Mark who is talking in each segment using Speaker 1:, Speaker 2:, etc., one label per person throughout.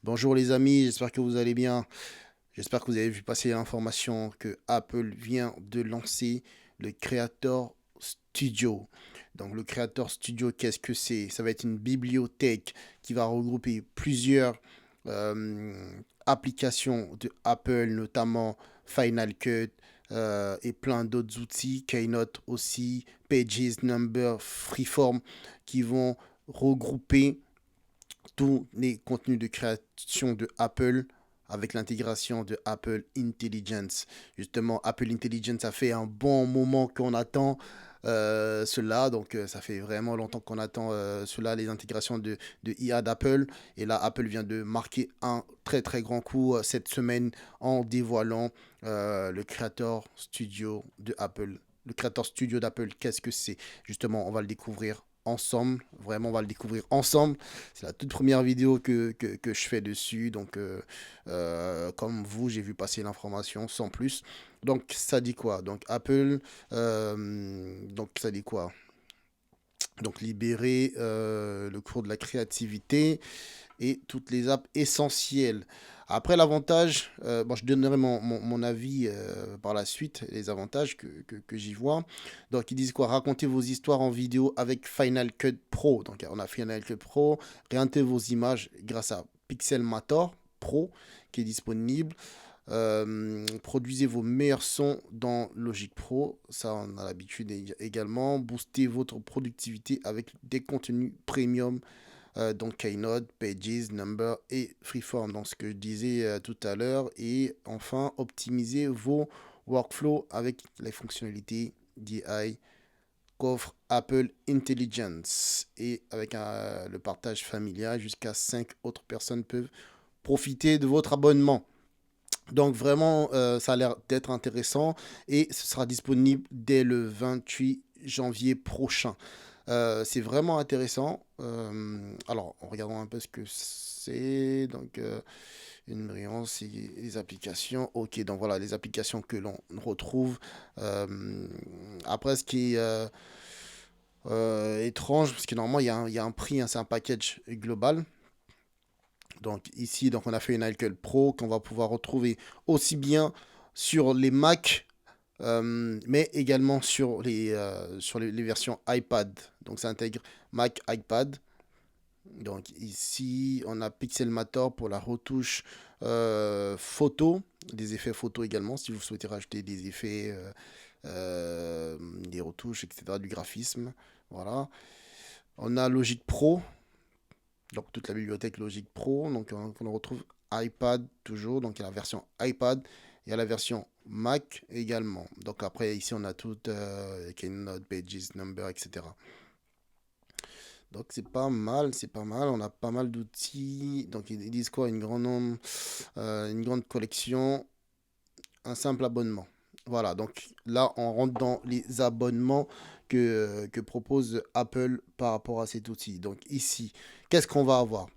Speaker 1: Bonjour les amis, j'espère que vous allez bien. J'espère que vous avez vu passer l'information que Apple vient de lancer le Creator Studio. Donc le Creator Studio, qu'est-ce que c'est? Ça va être une bibliothèque qui va regrouper plusieurs euh, applications de Apple, notamment Final Cut et plein d'autres outils, Keynote aussi, Pages, Number, Freeform, qui vont regrouper tous les contenus de création de Apple avec l'intégration de Apple Intelligence. Justement, Apple Intelligence, ça fait un bon moment qu'on attend cela. Donc, ça fait vraiment longtemps qu'on attend cela, les intégrations de IA d'Apple. Et là, Apple vient de marquer un très très grand coup cette semaine en dévoilant le Creator Studio de Apple. Le Creator Studio d'Apple, qu'est-ce que c'est? Justement, on va le découvrir ensemble. Vraiment, on va le découvrir ensemble. C'est la toute première vidéo que je fais dessus. Donc, comme vous, j'ai vu passer l'information sans plus. Donc, ça dit quoi? Donc, Apple, donc, ça dit quoi? Donc, libérer le cours de la créativité et toutes les apps essentielles. Après, l'avantage, bon, je donnerai mon avis par la suite, les avantages que j'y vois. Donc, ils disent quoi? Racontez vos histoires en vidéo avec Final Cut Pro. Donc, on a Final Cut Pro. Réintégrer vos images grâce à Pixelmator Pro qui est disponible. Produisez vos meilleurs sons dans Logic Pro, ça on a l'habitude également. Boostez votre productivité avec des contenus premium donc Keynote, Pages, Number et Freeform, donc ce que je disais tout à l'heure. Et enfin, optimiser vos workflows avec les fonctionnalités DI qu'offre Apple Intelligence. Et avec le partage familial, jusqu'à 5 autres personnes peuvent profiter de votre abonnement. Donc vraiment, ça a l'air d'être intéressant et ce sera disponible dès le 28 janvier prochain. C'est vraiment intéressant. Alors, regardons un peu ce que c'est. Donc, une brillance et les applications. Ok, donc voilà, les applications que l'on retrouve. Euh, Après, ce qui est étrange, parce que normalement, il y a un prix, hein, c'est un package global. Donc ici, donc on a fait une iCal Pro qu'on va pouvoir retrouver aussi bien sur les Mac, mais également sur les versions iPad. Donc ça intègre Mac, iPad. Donc ici, on a Pixelmator pour la retouche photo, des effets photo également, si vous souhaitez rajouter des effets, des retouches, etc., du graphisme. Voilà. On a Logic Pro, donc toute la bibliothèque Logic Pro. Donc on retrouve iPad toujours, donc il y a la version iPad, il y a la version Mac également. Donc après ici on a tout Keynote, Pages, Number, etc. Donc c'est pas mal, c'est pas mal. On a pas mal d'outils. Donc ils disent quoi? Une grande collection, un simple abonnement. Voilà, donc là on rentre dans les abonnements que propose Apple par rapport à cet outil. Donc ici, qu'est-ce qu'on va avoir?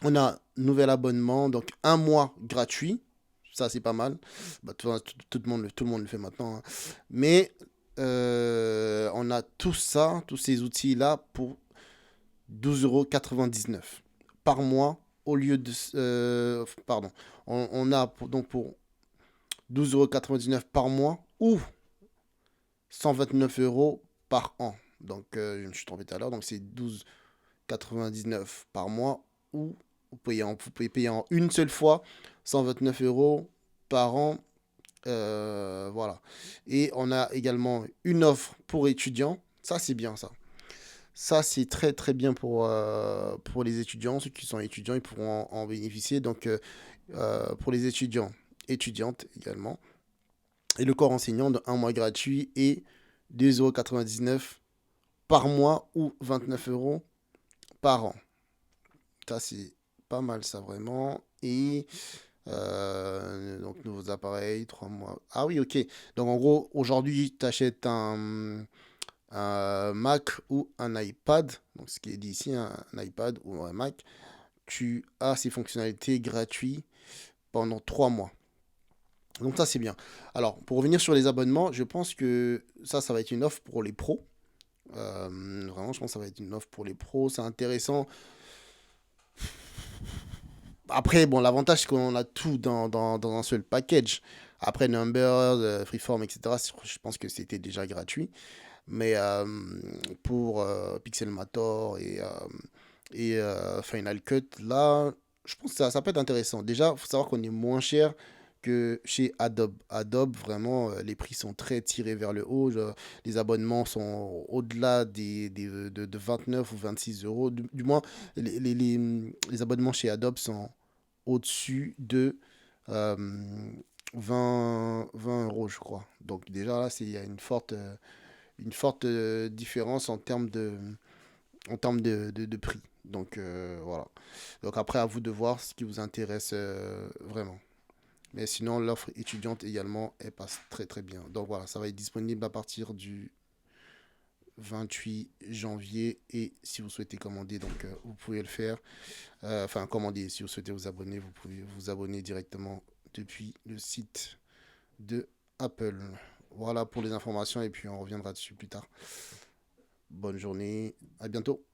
Speaker 1: On a un nouvel abonnement, donc un mois gratuit. Ça, c'est pas mal. Bah, tout le monde le fait maintenant, hein. Mais on a tout ça, tous ces outils-là pour 12,99 € par mois au lieu de... pardon. On a donc pour 12,99 € par mois ou 129 € par an. Donc, je me suis trompé tout à l'heure. Donc, c'est 12,99 € par mois ou vous pouvez payer en une seule fois 129 € par an. Voilà. Et on a également une offre pour étudiants. Ça, c'est bien ça. Ça, c'est très très bien pour les étudiants. Ceux qui sont étudiants, ils pourront en bénéficier. Donc, pour les étudiants, étudiantes également. Et le corps enseignant de un mois gratuit et 2,99 € par mois ou 29 € par an. Ça, c'est pas mal, ça, vraiment. Et donc, nouveaux appareils, 3 mois. Ah oui, ok. Donc, en gros, aujourd'hui, tu achètes un Mac ou un iPad. Donc, ce qui est dit ici, un iPad ou un Mac. Tu as ces fonctionnalités gratuites pendant 3 mois. Donc, ça, c'est bien. Alors, pour revenir sur les abonnements, je pense que ça va être une offre pour les pros. Vraiment, je pense que ça va être une offre pour les pros. C'est intéressant. Après, bon, l'avantage, c'est qu'on a tout dans un seul package. Après, Numbers, Freeform, etc., je pense que c'était déjà gratuit. Mais pour Pixelmator et Final Cut, là, je pense que ça peut être intéressant. Déjà, il faut savoir qu'on est moins cher que chez Adobe. Adobe, vraiment, les prix sont très tirés vers le haut. Les abonnements sont au-delà de 29 ou 26 euros. Du moins, les abonnements chez Adobe sont au-dessus de euh, 20 euros, je crois. Donc déjà, là, il y a une forte différence en termes de prix. Donc voilà. Donc après, à vous de voir ce qui vous intéresse vraiment. Mais sinon, l'offre étudiante également, elle passe très très bien. Donc voilà, ça va être disponible à partir du 28 janvier. Et si vous souhaitez commander, donc vous pouvez le faire. Enfin, commander, si vous souhaitez vous abonner, vous pouvez vous abonner directement depuis le site de Apple. Voilà pour les informations et puis on reviendra dessus plus tard. Bonne journée, à bientôt.